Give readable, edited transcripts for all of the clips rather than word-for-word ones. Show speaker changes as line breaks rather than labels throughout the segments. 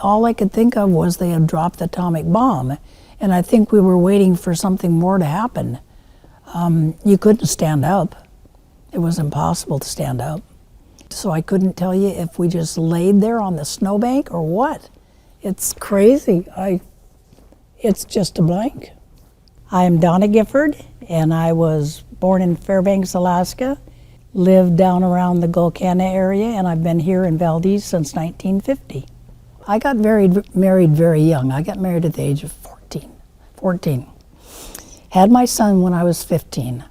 all I could think of was they had dropped the atomic bomb. And I think we were waiting for something more to happen. You couldn't stand up. It was impossible to stand up. So I couldn't tell you if we just laid there on the snowbank or what. It's crazy. It's just a blank. I am Donna Gifford, and I was born in Fairbanks, Alaska, lived down around the Gulkana area, and I've been here in Valdez since 1950. I got married very young. I got married at the age of 14. Had my son when I was 15.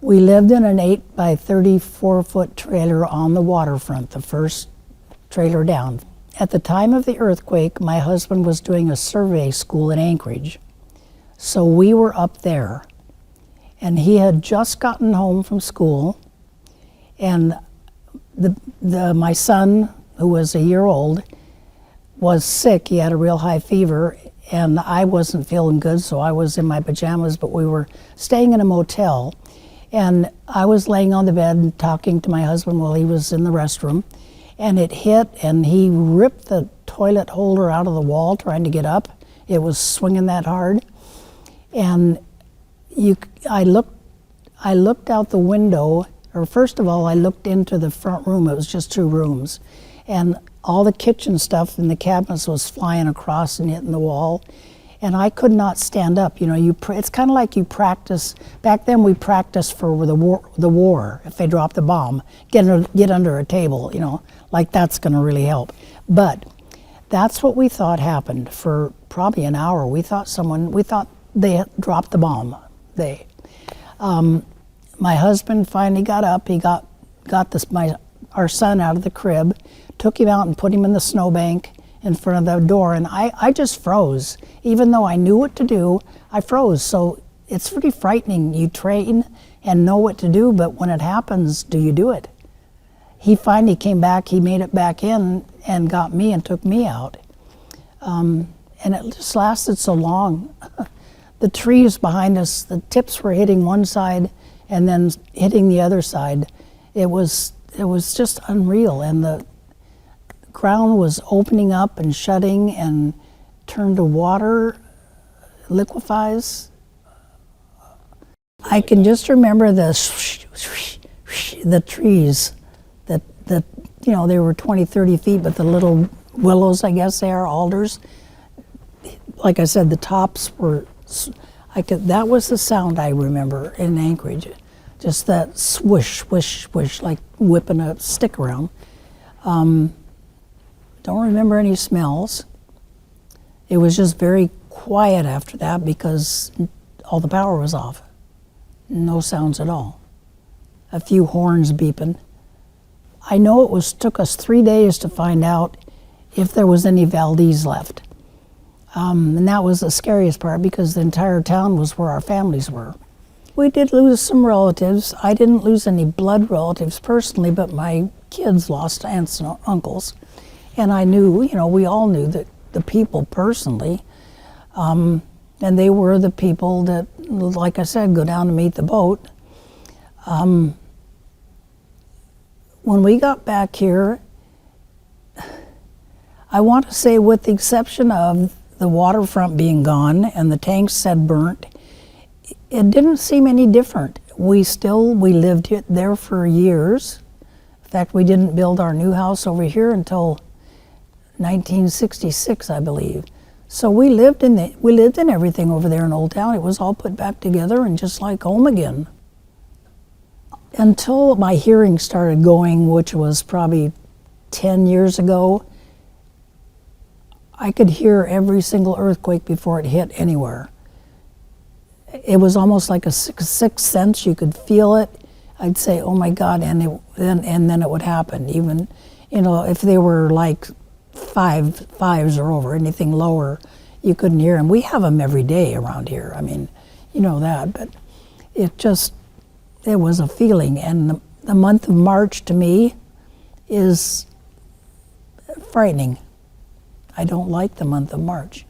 We lived in an 8 by 34 foot trailer on the waterfront, the first trailer down. At the time of the earthquake, my husband was doing a survey school in Anchorage. So we were up there, and he had just gotten home from school, and my son, who was a year old, was sick. He had a real high fever, and I wasn't feeling good, so I was in my pajamas, but we were staying in a motel, and I was laying on the bed and talking to my husband while he was in the restroom, and it hit, and he ripped the toilet holder out of the wall trying to get up. It was swinging that hard. And I looked out the window, or first of all, I looked into the front room. It was just 2 rooms. And all the kitchen stuff in the cabinets was flying across and hitting the wall. And I could not stand up. You know, it's kind of like you practice. Back then we practiced for the war. If they drop the bomb, get under a table, you know, like that's gonna really help. But that's what we thought happened for probably an hour. We thought they had dropped the bomb. My husband finally got up. He got our son out of the crib, took him out and put him in the snowbank in front of the door, and I just froze. Even though I knew what to do, I froze. So it's pretty frightening. You train and know what to do, but when it happens, do you do it? He finally came back. He made it back in and got me and took me out. And it just lasted so long. The trees behind us, the tips were hitting one side and then hitting the other side. It was just unreal, and the ground was opening up and shutting and turned to water, liquefies. I can just remember the trees that you know, they were 20, 30 feet, but the little willows, I guess they are, alders. Like I said, the tops were, that was the sound I remember in Anchorage. Just that swish, swish, swish, like whipping a stick around. Don't remember any smells. It was just very quiet after that because all the power was off. No sounds at all. A few horns beeping. I know took us 3 days to find out if there was any Valdez left. And that was the scariest part because the entire town was where our families were. We did lose some relatives. I didn't lose any blood relatives personally, but my kids lost aunts and uncles. And I knew, you know, we all knew that the people personally, and they were the people that, like I said, go down to meet the boat. When we got back here, I want to say, with the exception of the waterfront being gone and the tanks said burnt, it didn't seem any different. We lived there for years. In fact, we didn't build our new house over here until 1966, I believe. So we lived in everything over there in Old Town. It was all put back together and just like home again. Until my hearing started going, which was probably 10 years ago, I could hear every single earthquake before it hit anywhere. It was almost like a sixth sense. You could feel it. I'd say, "Oh my God!" and then it would happen. Even, you know, if they were like fives or over, anything lower, you couldn't hear them. We have them every day around here. I mean, you know that, but it was a feeling. And the month of March to me is frightening. I don't like the month of March.